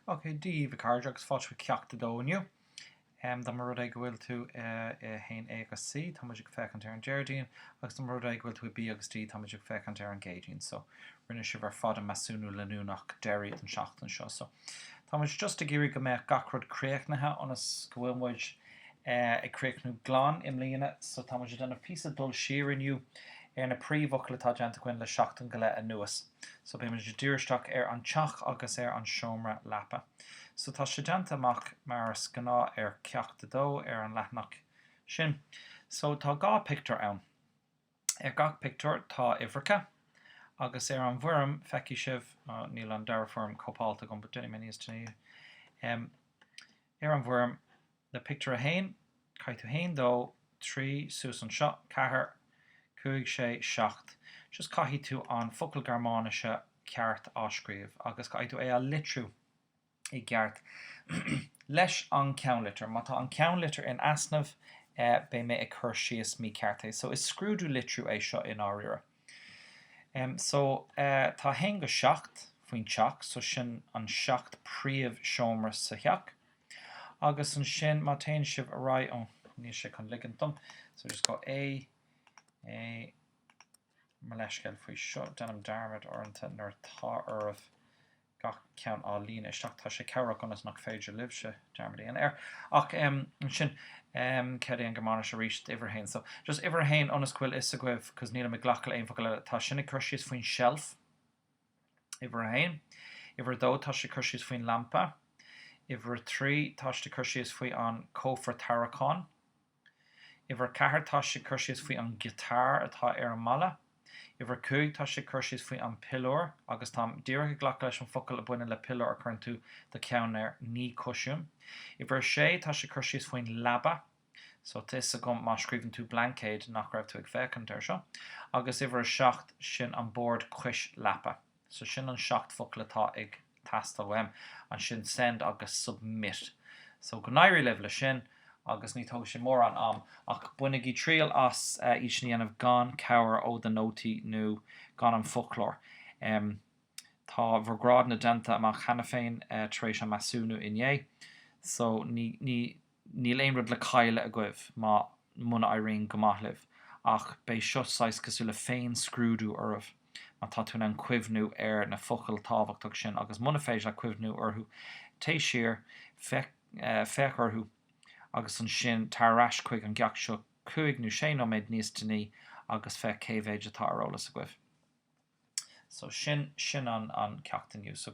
Okay, díomh a card agus fáilt fa ceachta dóniu. Dá mar rud ag bhfuil tú hain agus C, tá muidir feic an ar an Geraldine, agus dá mar rud ag bhfuil tú B agus D, tá muidir feic an ar an Gagine. So rinne si bhar fad an masúnú leúnach deirí an seachtain seo. So tá muid just a géirí go méid gacrod créicnathe anas go bhfuil muid ag créicnú glán im líana, so tá muid denna písa dul siariniu ar na príomhhocail atá deanta chuin le seachtain go le a nuas. So bé muid dúirteach ar an teach agus ar an Seomra Leapa. So tá sé deanta amach mar scanná ar ceachta dó ar an leathnach sin. So tá gá picture ann. Ar gach picture tá ihreacha, agus ar an bhuirim feici sibh níl an deirform copálta gom, but duine mé níos tuní. Ar an bhuirim le picture a hain, caiith tú hain dó, 3 sús an seo, 4, 5, 6, 7. Just caithí tú an focail garmáise ceart áscríomh, agus caiith tú é a litrú I gceart leis an ceann-litir. Má tá an ceann-litir in asnamh bé mé ag chur síos mí ceartta. So is scrúdú litrú é seo in áiríre. So tá hain go 7 faoin teach, so sin an 7 príomh seomra sa cheach. Agus an sin má tain sibh a rá níos sé chun ligantom. So just go A, mar leisceil faoi seo denam darmad orintanta nar tá ormh gach ceann á lína isteach tá sé cearach anas nach féidir libse darmadaí an air. Ach an sin céir an Germánis a ríist iverhain. So just iverhain anas cuil is a goibh, cos níl me ghlachal éon focail tá sinna chuirsíos faoin shelf. Iverhain. Iver 2 tá sé chuirsíos faoin lampa. Iver 3 tá sé chuirsíos faoi an cófar tarracán. Iver 4 tá sé chuirsíos faoi an gitar atá ar an mala. Iver 5 tá sé chuirsíos faoi an pilór, agus tá díreach ghlach leis an focail a buine le pilór a chuann tú de ceann ar ní cosiúm. Iver 6 tá sé chuirsíos faoin leaba, so tis a gom má scríbhann tú blancéid nach raibh tú ag fécant ar seo. Agus iver 7 sin an board cuis leapa. So sin an 7 focail atá ag tastal weim, an sin send agus submit. So go nairí libh le sin, agus ní tóg sé mór an am, ach bunig í tríal as is níanamh gan cabhar ó den nótaí nó gan an folklór. Tá bhreagrád na denta amach chena féin tréis an masúnú inné, so ní léon rud le caile a goibh má muna éiríonn go maith libh, ach bé seo sais cosú le féin scrúdú ormh. Má tá tú an cuimhnú ar na focail tábhachtach sin, agus muna féis le cuimhnú orthú tééis siar feic orthú, agus an sin tarráis chuig an gceach seo 5 nó 6 nóméid níos duine agus feic céimhéid atá arolalas a goibh. So sin an ceachtainniu. So